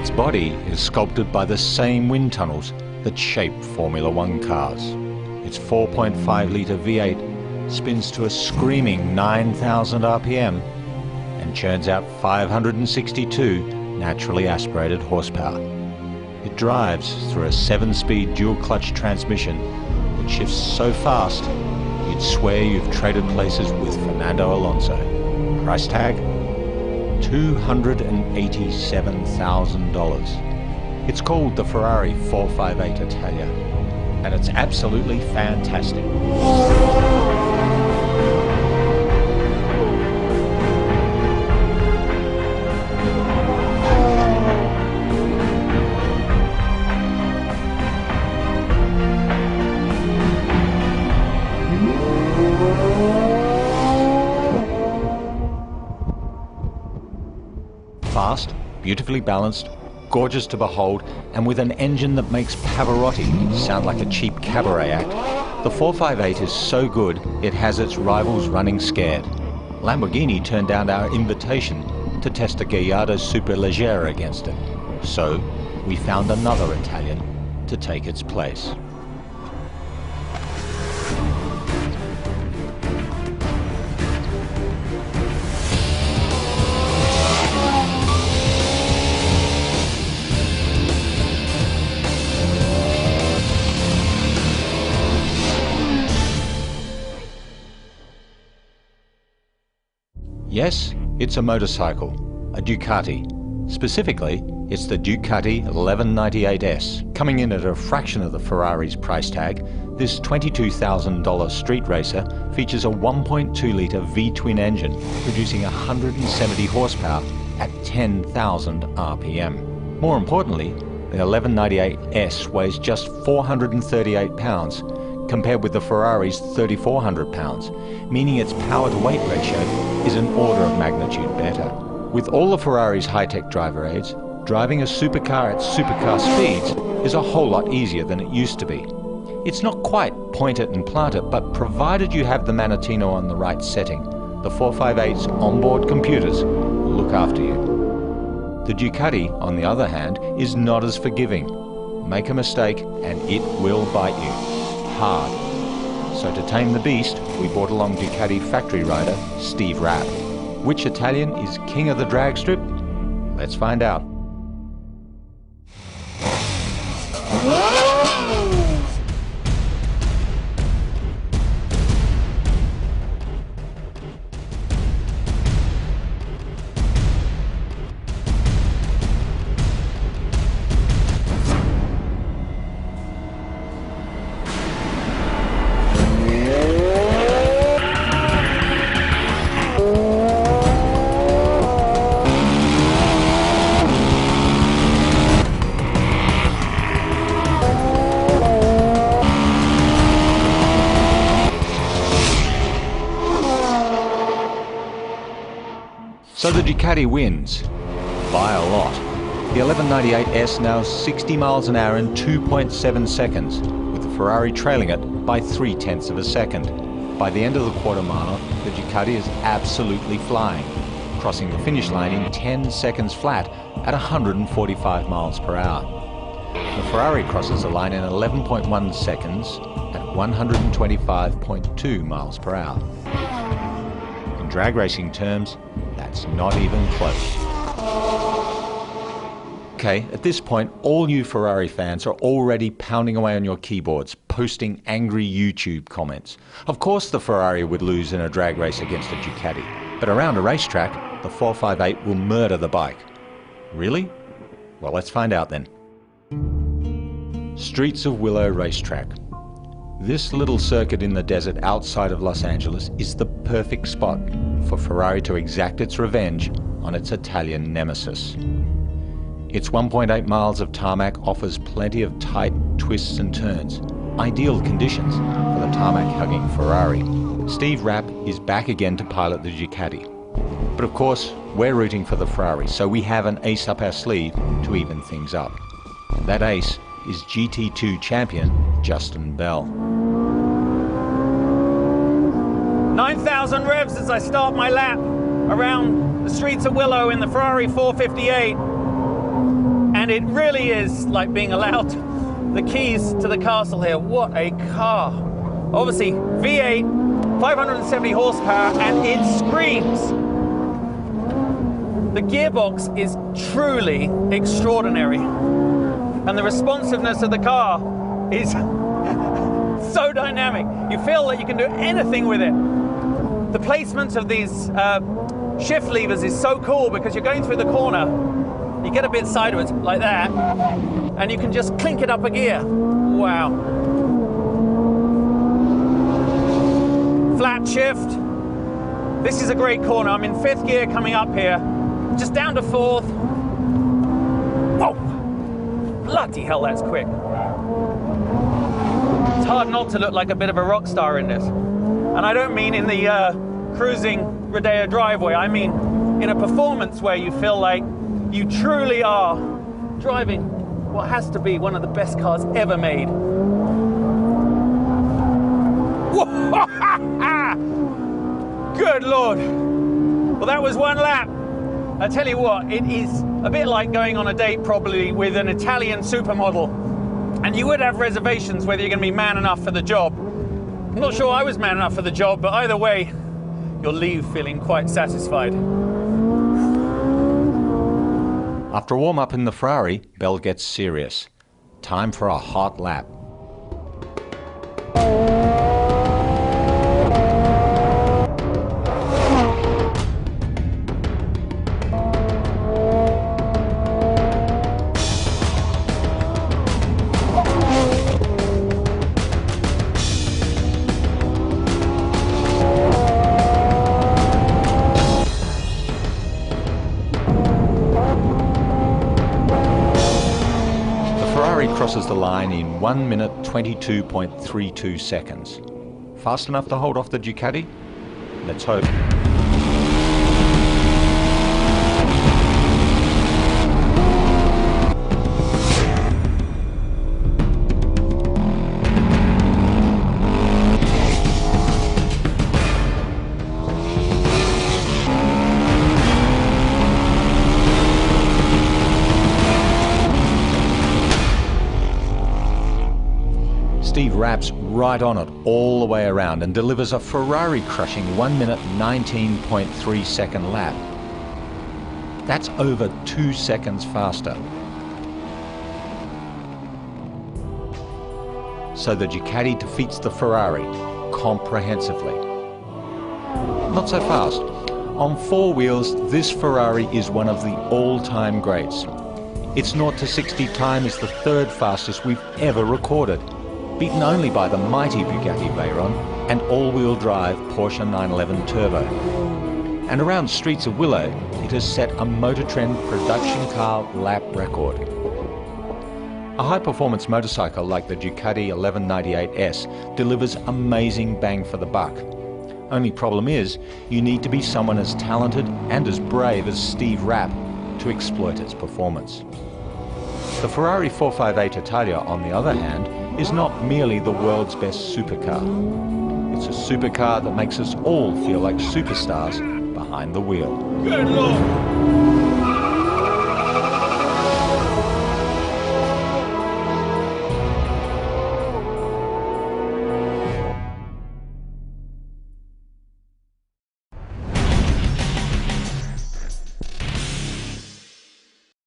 Its body is sculpted by the same wind tunnels that shape Formula One cars. Its 4.5-litre V8 spins to a screaming 9,000 RPM and churns out 562 naturally aspirated horsepower. It drives through a 7-speed dual-clutch transmission that shifts so fast you'd swear you've traded places with Fernando Alonso. Price tag? $287,000. It's called the Ferrari 458 Italia, and it's absolutely fantastic. Fast, beautifully balanced, gorgeous to behold, and with an engine that makes Pavarotti sound like a cheap cabaret act, the 458 is so good it has its rivals running scared. Lamborghini turned down our invitation to test a Gallardo Superleggera against it, so we found another Italian to take its place. Yes, it's a motorcycle, a Ducati. Specifically, it's the Ducati 1198S. Coming in at a fraction of the Ferrari's price tag, this $22,000 street racer features a 1.2-litre V-twin engine producing 170 horsepower at 10,000 RPM. More importantly, the 1198S weighs just 438 pounds, compared with the Ferrari's 3,400 pounds, meaning its power-to-weight ratio is an order of magnitude better. With all the Ferrari's high-tech driver aids, driving a supercar at supercar speeds is a whole lot easier than it used to be. It's not quite point it and plant it, but provided you have the Manettino on the right setting, the 458's onboard computers will look after you. The Ducati, on the other hand, is not as forgiving. Make a mistake and it will bite you. Hard. So to tame the beast, we brought along Ducati factory rider Steve Rapp. Which Italian is king of the drag strip? Let's find out. So the Ducati wins, by a lot. The 1198S now 60 miles an hour in 2.7 seconds, with the Ferrari trailing it by 0.3 of a second. By the end of the quarter mile, the Ducati is absolutely flying, crossing the finish line in 10 seconds flat at 145 miles per hour. The Ferrari crosses the line in 11.1 seconds at 125.2 miles per hour. In drag racing terms, that's not even close. Okay, at this point, all you Ferrari fans are already pounding away on your keyboards, posting angry YouTube comments. Of course the Ferrari would lose in a drag race against a Ducati, but around a racetrack, the 458 will murder the bike. Really? Well, let's find out then. Streets of Willow Racetrack. This little circuit in the desert outside of Los Angeles is the perfect spot for Ferrari to exact its revenge on its Italian nemesis. Its 1.8 miles of tarmac offers plenty of tight twists and turns, ideal conditions for the tarmac-hugging Ferrari. Steve Rapp is back again to pilot the Ducati. But of course, we're rooting for the Ferrari, so we have an ace up our sleeve to even things up. That ace is GT2 champion Justin Bell. 9,000 revs as I start my lap around the streets of Willow in the Ferrari 458. And it really is like being allowed the keys to the castle here. What a car. Obviously, V8, 570 horsepower, and it screams. The gearbox is truly extraordinary. And the responsiveness of the car is so dynamic. You feel that you can do anything with it. The placement of these shift levers is so cool because you're going through the corner, you get a bit sideways like that, and you can just clink it up a gear. Wow. Flat shift. This is a great corner. I'm in 5th gear coming up here, just down to 4th. Whoa! Bloody hell, that's quick. It's hard not to look like a bit of a rock star in this. And I don't mean in the cruising Rodeo driveway. I mean in a performance where you feel like you truly are driving what has to be one of the best cars ever made. Good Lord. Well, that was one lap. I tell you what, it is a bit like going on a date probably with an Italian supermodel. And you would have reservations whether you're going to be man enough for the job. I'm not sure I was man enough for the job, but either way, you'll leave feeling quite satisfied. After a warm-up in the Ferrari, Bell gets serious. Time for a hot lap. Crosses the line in 1 minute 22.32 seconds. Fast enough to hold off the Ducati? Let's hope. Steve Rapp's right on it all the way around and delivers a Ferrari-crushing 1 minute 19.3 second lap. That's over 2 seconds faster. So the Ducati defeats the Ferrari comprehensively. Not so fast. On 4 wheels, this Ferrari is one of the all-time greats. Its 0 to 60 time is the 3rd fastest we've ever recorded, beaten only by the mighty Bugatti Veyron and all-wheel drive Porsche 911 Turbo. And around streets of Willow, it has set a Motor Trend production car lap record. A high-performance motorcycle like the Ducati 1198S delivers amazing bang for the buck. Only problem is, you need to be someone as talented and as brave as Steve Rapp to exploit its performance. The Ferrari 458 Italia, on the other hand, is not merely the world's best supercar. It's a supercar that makes us all feel like superstars behind the wheel. Good Lord!